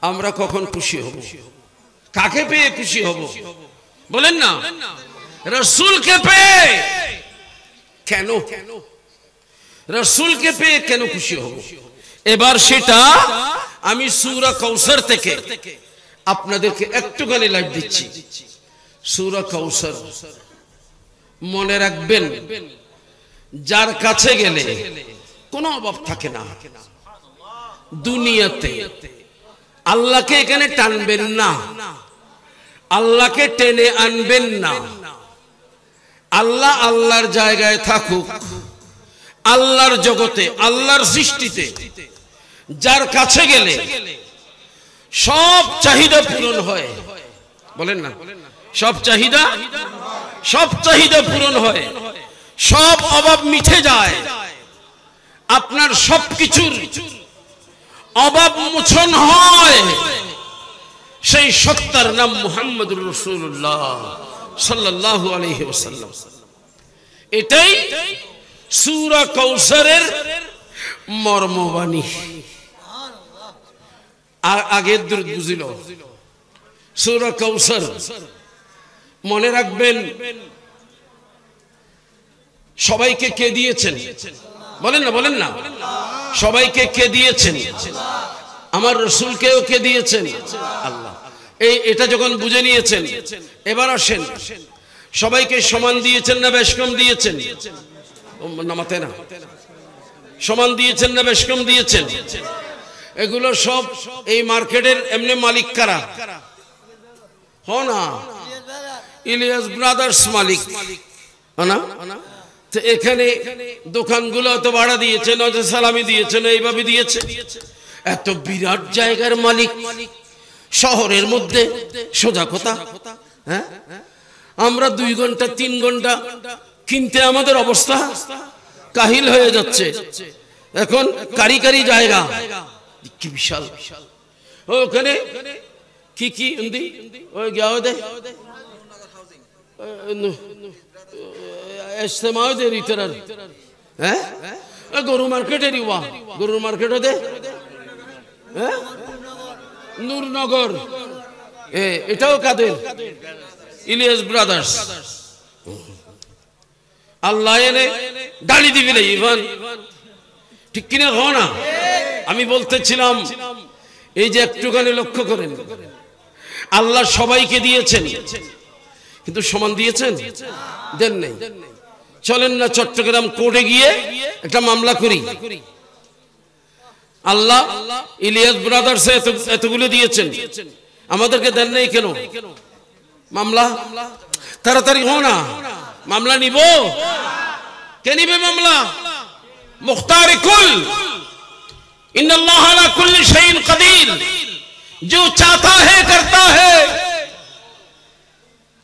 আমরা কখন খুশি হব? কাকে পেয়ে খুশি হব বলেন না? রাসূলকে পেয়ে। কেন রাসূলকে পেয়ে কেন খুশি হব? এবার সেটা আমি সূরা কাউসার থেকে আপনাদেরকে একটুখানি লাইভ দিচ্ছি। সূরা কাউসার মনে রাখবেন, যার কাছে গেলে কোনো অভাব থাকে না দুনিয়াতে। আল্লাহকে এখানে টানবেন না, আল্লাহকে টেনে আনবেন না। আল্লাহ আল্লাহর জায়গায় থাকুক, আল্লাহর জগতে, আল্লাহর সৃষ্টিতে। যার কাছে গেলে সব চাহিদা পূরণ হয়, বলেন না? সব চাহিদা পূরণ হয়, সব অভাব মিটে যায়, আপনার সবকিছুর অভাব মোচন হয়। সেই সত্তার নাম মুহাম্মদুর রাসূলুল্লাহ সাল্লাল্লাহু আলাইহি ওয়াসাল্লাম। এটাই সূরা কাউসারের মর্মবাণী। আগের দূরত বুঝিল সূরা কাউসার মনে রাখবেন। সবাইকে কে দিয়েছেন বলেন না? সবাইকে কে দিয়েছেন? আমার রাসূলকেও কে দিয়েছেন? আল্লাহ। এটা যখন বুঝে নিয়েছেন, এবার আসেন, সবাইকে সমান দিয়েছেন না বেশ কম দিয়েছেন? নামাতে না, সমান দিয়েছেন না বেশ কম দিয়েছেন? এগুলো সব এই মার্কেটের এমনি মালিক কারা? না, ইলিয়াস ব্রাদার্স মালিক না? তো এখানে দোকানগুলো তো ভাড়া দিয়েছে, নজর সালামি দিয়েছে, এইভাবে দিয়েছে। এত বিরাট জায়গার মালিক শহরের মধ্যে, সোজা কথা। হ্যাঁ, আমরা 2 ঘন্টা 3 ঘন্টা কিনতে আমাদের অবস্থা কাহিল হয়ে যাচ্ছে। এখন কারি জায়গা কি বিশাল। ওখানে কি ওই গাও দে গরু মার্কেটের গরুর মার্কেটও দে, নূরনগর, এটাও কাদের? ইলিয়াস ব্রাদার্স। আল্লাহ এনে গালি দিবি না ইভান, ঠিক কিনা? হ না? আমি বলতেছিলাম, এই যে একটুখানি লক্ষ্য করেন, আল্লাহ সবাইকে দিয়েছেন, কিন্তু সমান দিয়েছেন? দেন নাই। চলেন না চট্টগ্রাম কোর্টে গিয়ে একটা মামলা করি। আল্লাহ ইলিয়াস ব্রাদার্স এতগুলো দিয়েছেন, আমাদেরকে দেন নাই কেন? মামলা তাড়াতাড়ি হো না, মামলা নিব। কে নিবে মামলা? মুখতার কুল, ইন্নাল্লাহ আলা কুল্লি শাইইন কাদির, जो चाहता है करता है।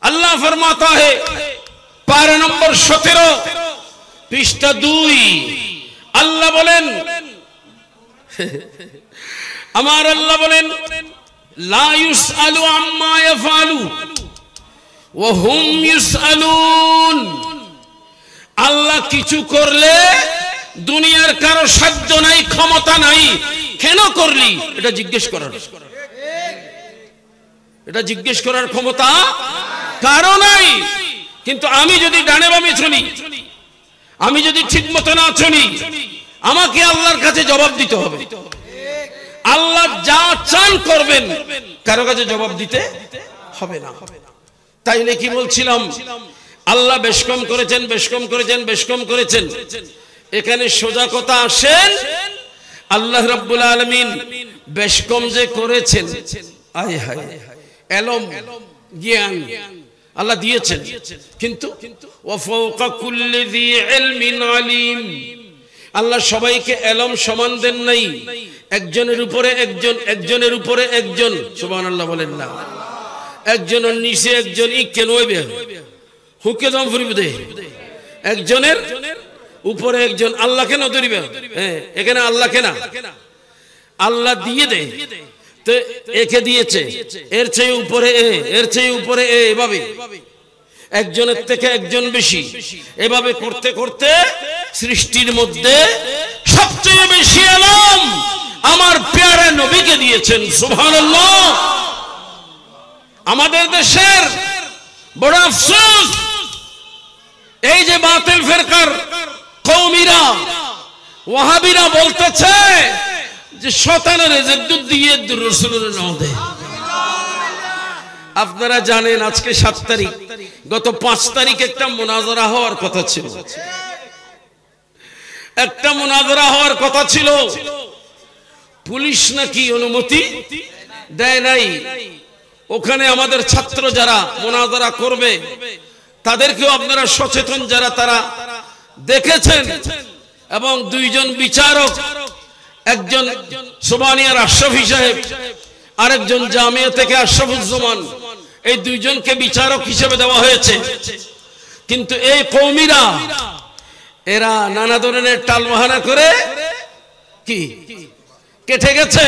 अल्लाह फरमाता है पारा नंबर 17 पृष्ठा 2, अल्लाह बोलेन, আমার আল্লাহ বলেন, লা ইউসআলু আম্মা ইয়াফআলু ওয়া হুম ইউসআলুন। আল্লাহ কিছু করলে দুনিয়ার কারো সাধ্য নাই, ক্ষমতা নাই, কেন করলি এটা জিজ্ঞেস করার ক্ষমতা কারো নাই। কিন্তু আমি যদি ডানে বামে চলি, আমি যদি ঠিক মতো না চলি, আমাকে আল্লাহর কাছে জবাব দিতে হবে। আল্লাহ যা চান করবেন, কারো কাছে জবাব দিতে হবে না। তাইলে কি বলছিলাম, আল্লাহ বেশ কম করেছেন। এখানে সোজা কথা আসেন, আল্লাহ রাব্বুল আলামিন বেশ কম যে করেছেন, আয় হায়, এলম জ্ঞান আল্লাহ দিয়েছেন, কিন্তু ওয়া ফাওকা কুল্লি যী ইলমিন আলিম, আল্লাহ সবাইকে এলম সমান দেন নাই। একজনের উপরে একজন, সুবহানাল্লাহ বলেন না। একজনের নিচে একজন, ই কেন হইবে? হুকে দাম ফুরিবে দে। একজনের উপরে একজন, আল্লাহ কেন ধরিবে? হ্যাঁ, এখানে আল্লাহ কেন? আল্লাহ দিয়ে দে, তো একে দিয়েছে, এর চেয়ে উপরে এভাবে একজনের থেকে একজন বেশি, এভাবে করতে করতে সৃষ্টির মধ্যে সবচেয়ে বেশি আলম আমার প্যারা নবীকে দিয়েছেন। সুবহানাল্লাহ। আমাদের দেশের বড় আফসোস, এই যে বাতিল ফিরকার কওমিরা ওয়াহাবিরা বলতেছে যে শয়তানের জিদ্দুদ দিয়ে রাসূলের নাম দেয়। আপনারা জানেন আজকে 7 তারিখ, গত 5 তারিখ একটা মুনাজারা হওয়ার কথা ছিল, একটা মুনাজারা হওয়ার কথা ছিল। পুলিশ নাকি অনুমতি দেয় নাই। ওখানে আমাদের ছাত্র যারা মুনাজারা করবে তাদেরকেও আপনারা সচেতন যারা তারা দেখেছেন, এবং 2 জন বিচারক, একজন সোমানিয়ার আশরাফি সাহেব, আরেকজন জামিয়া থেকে আশরাফুজ্জামান, এই 2 জনকে বিচারক হিসেবে দেওয়া হয়েছে। কিন্তু এই কওমিরা এরা নানা ধরনের টালবাহানা করে কি কেটে গেছে।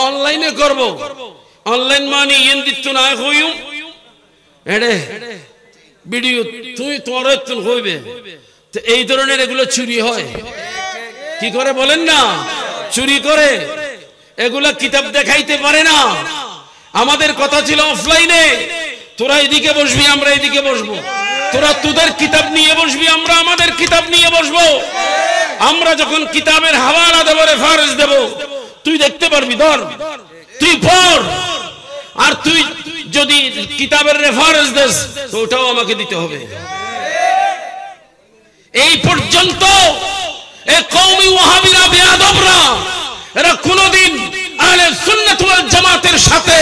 অনলাইনে করব, অনলাইন মানে ইন্দিত্ব না হইম এড়ে ভিডিও তুই তোর হইবে। তো এই ধরনের এগুলো চুরি হয় কি করে বলেন না? চুরি করে এগুলা কিতাব দেখাইতে পারে না। আমাদের কথা ছিল অফলাইনে, তোরা এদিকে বসবি, আমরা এদিকে বসবো, তোরা তোদের কিতাব নিয়ে বসবি, আমরা আমাদের কিতাব নিয়ে বসবো। আমরা যখন কিতাবের হাওয়ালা দেব, রেফারেন্স দেব, তুই দেখতে পারবি, ধর তুই পড়। আর তুই যদি কিতাবের রেফারেন্স দেস তো ওটাও আমাকে দিতে হবে। এই পর্যন্ত এই কওমি ওয়াহাবিরা বেয়াদবরা এরা কোনদিন আহলে সুন্নাত ওয়াল জামাতের সাথে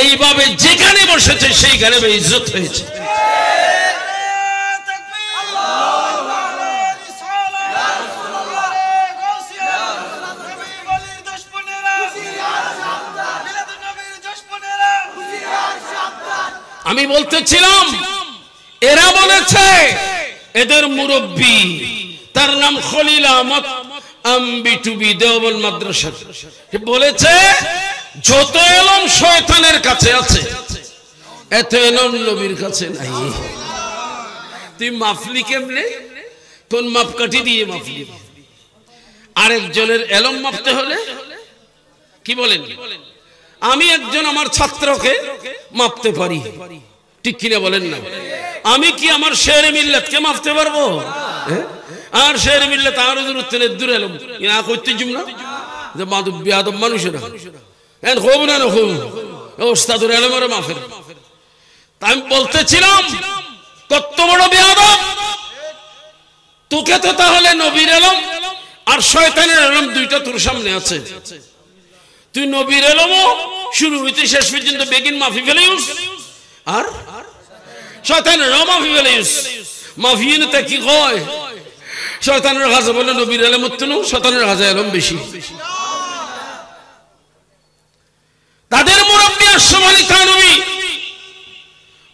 এইভাবে যেখানে বসেছে সেইখানে বেইজ্জত হয়েছে। আমি বলতেছিলাম এরা বলেছে, এদের মুরব্বী তার নাম খলিল আহমদ আম্বিটুবি দেওবন্দ মাদ্রাসা বলেছে, যত এলম শয়তানের কাছে আছে এত এলম নবীর কাছে নাই। তুই মাফলি কেমনে? কোন মাপকাঠি দিয়ে মাফলি? আরেকজনের এলম মাপতে হলে কি বলেন? আমি একজন আমার ছাত্রকে মাপতে পারি, ঠিক কিনা বলেন না? আমি কি আমার শেরে মিল্লাতকে মাপতে পারবো? আর শেরে মিল্লাত আর দূর এলম ইয়া কইতে জুমনা যে মাদব বিয়াদব মানুষেরা এন খুব না খুব ওস্তাদুর এলমের মাফের। আমি বলতেছিলাম কত বড় বিয়াদব! তোকে তো তাহলে নবীর এলম আর শয়তানের এলম দুইটা তোর সামনে আছে। তুই নবীর এলমও শুরু হইতে শেষ পর্যন্ত বেগিন মাফি ফেলেউস, আর শয়তানের মাফি ফেলেউস। মাফিয়েতে কি কয়? শয়তানের কাছে বলে নবীর এলম উত্তনো, শয়তানের কাছে এলম বেশি। তাদের মুরব্বী আশরাফ থানভী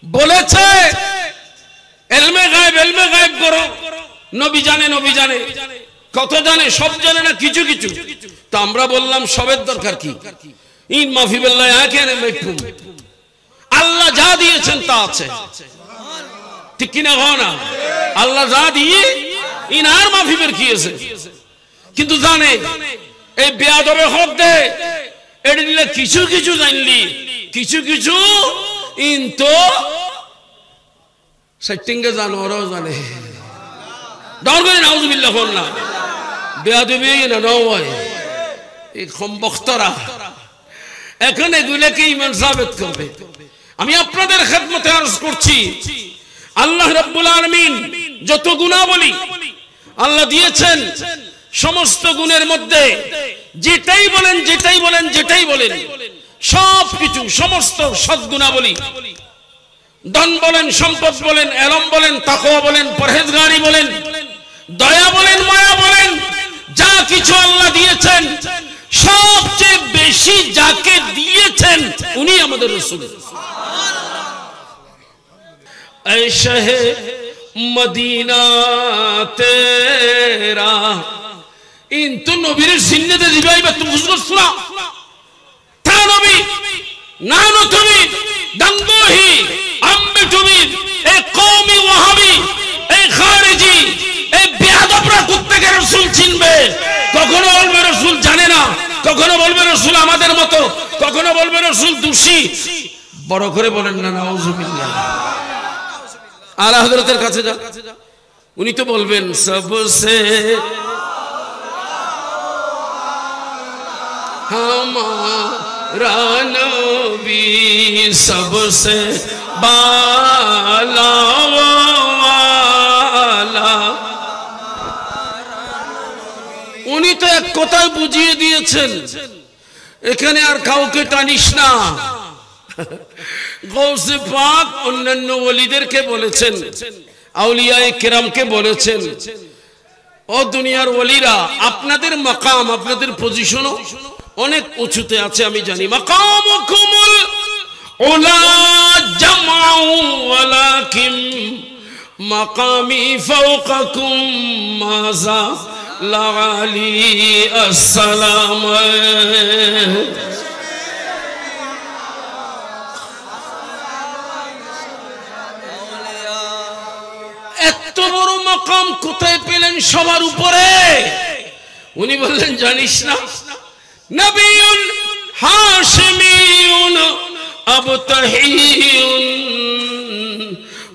বলেছে এলমে গায়েব করো, নবী জানে, নবী জানে। কত জানে? সব জানে না, কিছু কিছু। তো আমরা বললাম সবের দরকার কি? ইন মাফি বিল্লাহ আকেনে মাফহুম, আল্লাহ যা দিয়েছেন তা আছে, ঠিক কিনা? হয় না? আল্লাহ যা দিয়ে ইন আর মাফি বের কিয়েছে, কিন্তু জানে এই বেয়াদবে হক দে এডি দিলে কিছু কিছু জানলি, কিছু কিছু ইন তো সেটিংয়ে জানোরাও জানে। ডর করে নাউজুবিল্লাহ হল না, বেয়াদবি না নয় এই সম্বক্তরা এখন এগুলোকে ইমান সাবেত করবে। আমি আপনাদের খেদমতে আরজ করছি, আল্লাহ রাব্বুল আলামিন যত গুণাবলী আল্লাহ দিয়েছেন, সমস্ত গুণের মধ্যে যেটাই বলেন যেটাই বলেন যেটাই বলেন সবকিছু, সমস্ত সদ্গুণাবলী, ধন বলেন, সম্পদ বলেন, এলম বলেন, তাকওয়া বলেন, পরহেজগারি বলেন, দয়া বলেন, মায়া বলেন, যা কিছু আল্লাহ দিয়েছেন সবচেয়ে বেশি যাকে দিয়েছেন উনি আমাদের রাসূল। ऐ शहे मदीना तेरा इन तो नबीर जिन्नते दिबाई बा तुम बुझो सुना था नबी नानो तुमी दंगोही अम्बे तुमी ए कौमी वहाबी ए खारिजी ए बेअदबरा कुत्ते के रसूल चिनबे কখনো বলবে রাসূল জানে না, কখনো বলবে রাসূল আমাদের মতো, কখনো বলবে রাসূল দোষী। বড় করে বলেন না নাউজুবিল্লাহ। আলা হযরতের কাছে যা, উনি তো বলবেন সবসে हमारा नबी सबसे बाला वाला। উনি তো এক কথায় বুঝিয়ে দিয়েছেন, এখানে আর কাউকে টানিস না। গৌসে পাক অন্যান্য ওলিদেরকে বলেছেন, আউলিয়ায়ে কেরামকে বলেছেন, ও দুনিয়ার ওলিরা, আপনাদের মাকাম, আপনাদের পজিশনও অনেক উঁচুতে আছে আমি জানি। মাকামুকুমুল উলা জামাউ ওয়ালাকিন মাকামি ফাওকাকুম মাজা লাআলি আসসালাম। এত বড় মাকাম কোথায় পেলেন সবার উপরে? উনি বললেন জানিস না, নবিয়ুন হাশিমিয়ুন আবতাহিয়ুন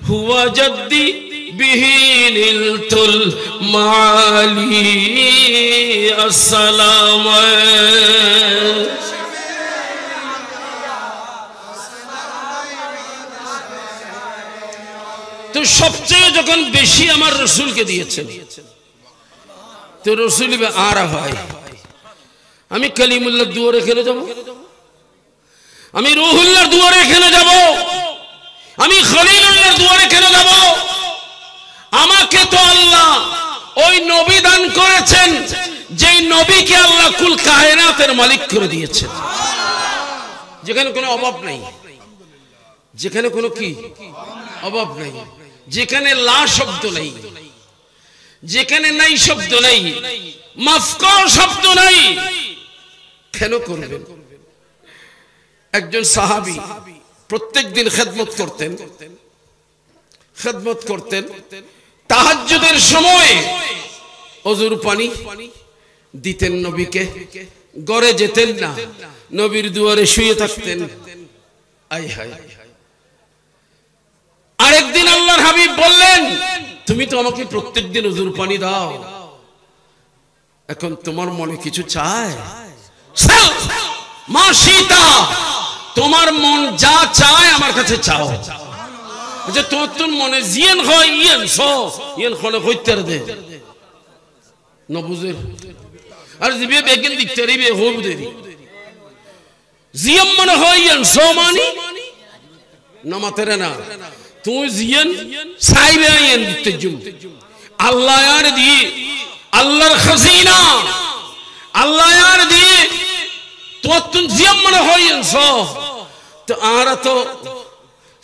হুয়া জাদ্দি বিহি নিলতুল মালি আসসালাম। তো সবচেয়ে যখন বেশি আমার রসুলকে দিয়েছেন, তো রসুল আর ভাই আমি কালিমুল্লাহর দুয়ারে কেন যাব? আমি রুহুল্লাহর দুয়ারে কেন যাব? আমি খলিলুল্লাহর দুয়ারে কেন যাব? আমাকে তো আল্লাহ ওই নবী দান করেছেন, যেই নবীকে আল্লাহ কুল কায়নাতের মালিক করে দিয়েছেন, যেখানে কোনো অভাব নাই, যেখানে কোনো কি অভাব নাই, যেখানে লা শব্দ নাই, যেখানে নাই শব্দ নাই, মাফ কর শব্দ নাই। কেন করবেন? একজন সাহাবী প্রত্যেকদিন খেদমত করতেন, তাহাজ্জুদের সময় ওযুর পানি দিতেন নবীকে, ঘরে যেতেন না, নবীর দুয়ারে শুয়ে থাকতেন। আয় হায়। আরেকদিন আল্লাহর হাবিব বললেন, তুমি তো আমাকে প্রত্যেকদিন ওযুর পানি দাও, এখন তোমার মনে কিছু চায়? মা সীতা, তোমার মন যা চায় আমার কাছে চাও। যে তোর মনে জিয়ান হয় ইয়ান সো ইয়ান খনে কইতার দে নবুজের আর জিবে বেগিন দিতেরি বে হোব দেরি জিয়াম মনে হয় ইয়ান সো মানি নমাতেরে না তুই জিয়ান সাইবে ইয়ান দিতে জুম আল্লাহ यार দি আল্লাহর খাজিনা আল্লাহ यार দি তুই জিয়াম মনে হয় ইয়ান সো তো আর তো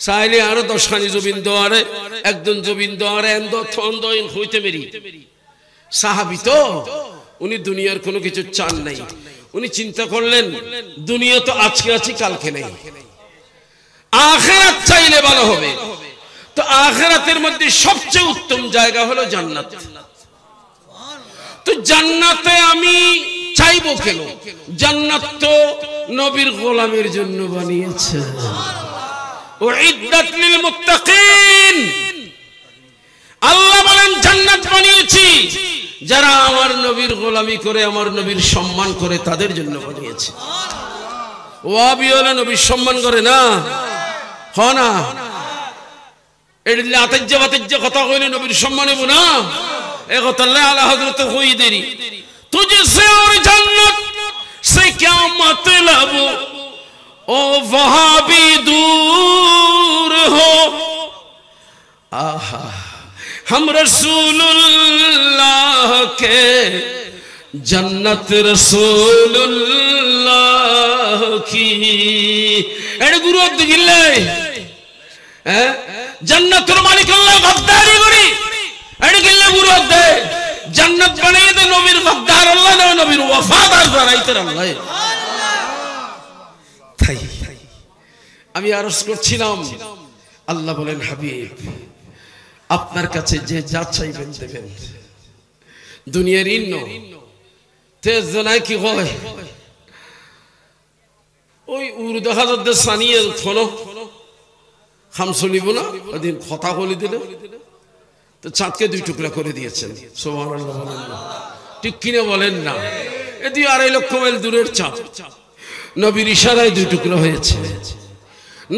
সাইলে আরো 10 খানি জমিন দোয়ারে একজন জমিন দোয়ারে এন্দ থন্দ ইন হইতে মেরি সাহাবী তো উনি দুনিয়ার কোনো কিছু চান নাই উনি চিন্তা করলেন দুনিয়া তো আজকে আছে কালকে নাই আখিরাত চাইলে ভালো হবে তো আখিরাতের মধ্যে সবচেয়ে উত্তম জায়গা হলো জান্নাত তো জান্নাতে আমি চাইবো কেন জান্নাত তো নবীর গোলামের জন্য বানিয়েছে উইদ্দাত লিল মুত্তাকিন আল্লাহ বলেন জান্নাত বানিয়েছি যারা আমার নবীর গোলামি করে আমার নবীর সম্মান করে তাদের জন্য বানিয়েছি ওয়াবি হলো নবীর সম্মান করে না হয় না এদিকে আতাজ্জা বাতাজ্জা কথা কইলে নবীর সম্মান হবে না এ কথা আল্লাহ আলা হযরত কই দেরি तुझसे और जन्नत से क्या मतलब ओ वहां भी दूर हो आहा हम रसूलुल्लाह के जन्नत रसूलुल्लाह की एड गुरु दिले हैं जन्नत मालिक अल्लाह गद्दारी करी एड गिल्ले गुरु दे जन्नत बनाई दे नबीर गद्दार अल्लाह ने नबीर वफादार बनाইতে আল্লাহ তাই আমি আরজ করছিলাম আল্লাহ বলেন হাবিব আপনার কাছে যে যা চাইবেন দেবেন দুনিয়ার ইন্ন তেজ জানাই কি হয় ওই উর্দু হাজারদের সানিয়ে থনো খাম চলিব না ওদিন কথা বলে দিল তো চাঁদকে 2 টুকরা করে দিয়েছেন সুবহানাল্লাহ বলেন না ঠিক কিনা বলেন না এদি 2.5 লক্ষ মাইল দূরের চাঁদ নবীর ইশারায় 2 টুকরা হয়েছে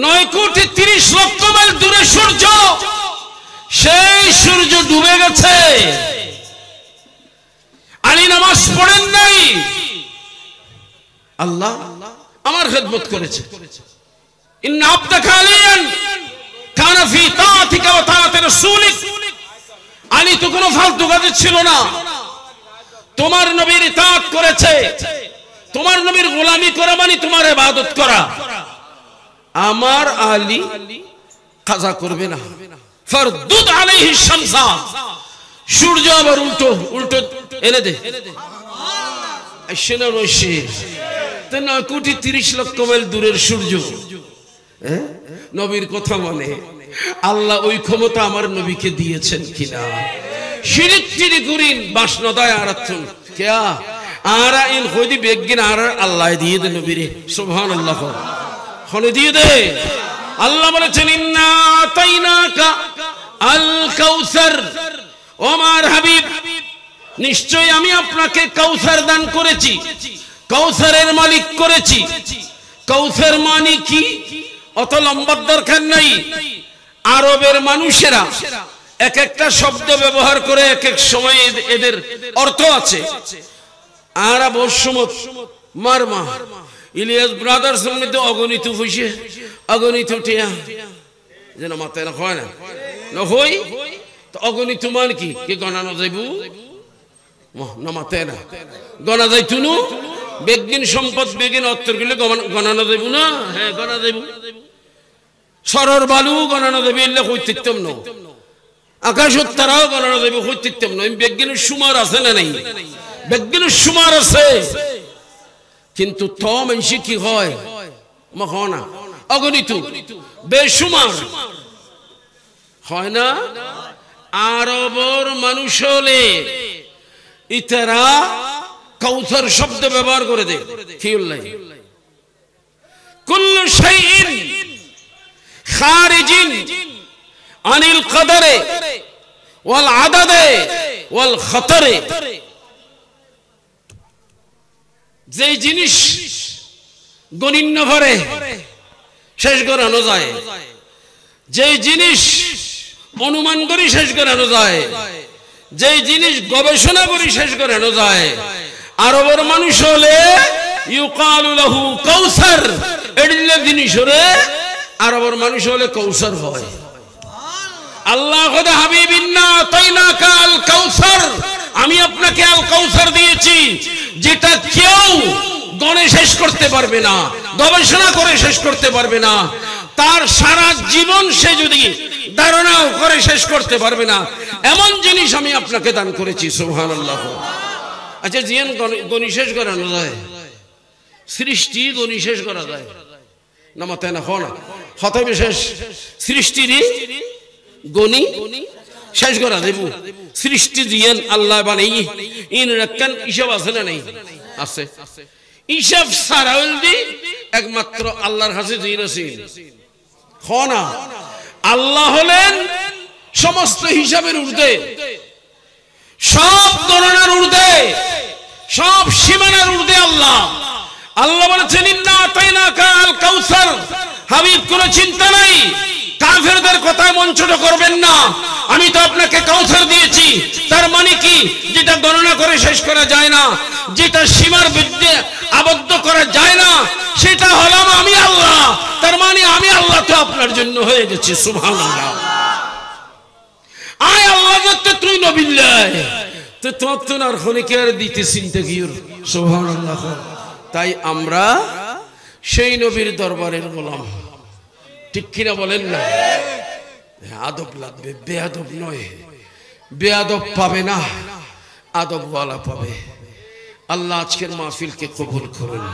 9 কোটি 30 লক্ষ মাইল দূরে সূর্য সেই সূর্য ডুবে গেছে আলী নামাজ পড়েন নাই আল্লাহ আমার খেদমত করেছে ইন্না আবদাকা আলিয়ান কানা ফি তাআতিকা ওয়া তাআতি রাসূলিক আলী তো কোনো ফালতু কাজে ছিল না তোমার নবীর ইতাআত করেছে তোমার নবীর গোলামি করা মানে তোমার ইবাদত করা আমার আলী কাজা করবে না ফারদুদ আলাইহি শামসা সূর্য আবার উল্টো উল্টো এনে দে আইসেনা রশি তো 9 কোটি 30 লক্ষ মাইল দূরের সূর্য নবীর কথা মানে আল্লাহ ওই ক্ষমতা আমার নবীকে দিয়েছেন কিনা শিরিক চিরি করিন বাসনদায় আরাথুন কিয়া আরা ইন হইদি বেগিন আর আল্লাহ দিয়ে দে নবীরে সুবহানাল্লাহ হলে দিয়ে দে আল্লাহ বলেছেন ইন্না আতাইনাকা আল কাউসার ও আমার হাবিব নিশ্চয় আমি আপনাকে কাউসার দান করেছি কাউসারের মালিক করেছি কাউসার মানে কি অত লম্বার দরকার নাই আরবের মানুষেরা এক একটা শব্দ ব্যবহার করে এক এক সময় এদের অর্থ আছে আরব সমত মারমা ইলিয়াস ব্রাদার্স মধ্যে অগণিত হইছে অগণিত টিয়া যেন মাথায় না হয় না হই তো অগণিত মান কি কি গণানো যাইব না মাথায় না গণা যাইতু নু বেগিন সম্পদ বেগিন অর্থ গুলো গণানো যাইব না হ্যাঁ গণা যাইব সরর বালু গণানো যাবে এলে হইতিত্তম ন আকাশত তারাও গণানো যাবে হইতিত্তম ন বেগিনের সুমার আছে না নাই বেগিনের সুমার আছে কিন্তু তো মানুষ কি হয় না অগণিত বেসুমার হয় না আরবর মানুষ হলে ইতারা কাউসার শব্দ ব্যবহার করে দে কি উল্লাই কুল্লু শাইইন খারিজিন আনিল কদরে ওয়াল আদাদে ওয়াল খতরে যে জিনিস গণিন্য ভরে শেষ করানো যায় যে জিনিস অনুমান করি শেষ করানো যায় যে জিনিস গবেষণা করি শেষ করানো যায় আরবের মানুষ হলে ইউকালু লাহু কাউসার এডিলে জিনিস হলে আরবের মানুষ হলে কাউসার হয় আল্লাহ খোদা হাবিব ইন্না আতাইনাকা আল কাউসার আমি আপনাকে আল কাউসার দিয়েছি যেটা কেউ গণে শেষ করতে পারবে না গবেষণা করে শেষ করতে পারবে না তার সারা জীবন সে যদি ধারণাও করে শেষ করতে পারবে না এমন জিনিস আমি আপনাকে দান করেছি সুবহানাল্লাহ আচ্ছা জিয়ান গণি শেষ করানো যায় সৃষ্টি গণি শেষ করা যায় না মাথায় না হয় না হতে বিশেষ সৃষ্টিরই গণি শেষ করা দেব সৃষ্টি জিয়ান আল্লাহ বানাই ইন রাখান হিসাব আছে না নাই আছে হিসাব সারা হলদি একমাত্র আল্লাহর কাছে জিন আছে খনা আল্লাহ হলেন সমস্ত হিসাবের ঊর্ধ্বে সব গণনার ঊর্ধ্বে সব সীমানার ঊর্ধ্বে আল্লাহ আল্লাহ বলেছেন ইন্না আতাইনাকা আল কাউসার হাবিব কোনো চিন্তা নাই কাফেরদের কথায় মন ছোট করবেন না আমি তো আপনাকে কাউসার দিয়েছি তার মানে কি যেটা গণনা করে শেষ করা যায় না যেটা সীমার মধ্যে আবদ্ধ করা যায় না সেটা হলাম আমি আল্লাহ তার মানে আমি আল্লাহ তো আপনার জন্য হয়ে গেছি সুবহানাল্লাহ আয় আল্লাহ যত তুই নবিল্লাহ তো তখন আর খনিকে আর দিতে চিন্তা কির সুবহানাল্লাহ তাই আমরা সেই নবীর দরবারের গোলাম ঠিক কিনা বলেন না আদব লাগবে বেয়াদব নয় বেয়াদব পাবে না আদবওয়ালা পাবে আল্লাহ আজকের মাহফিলকে কবুল করুন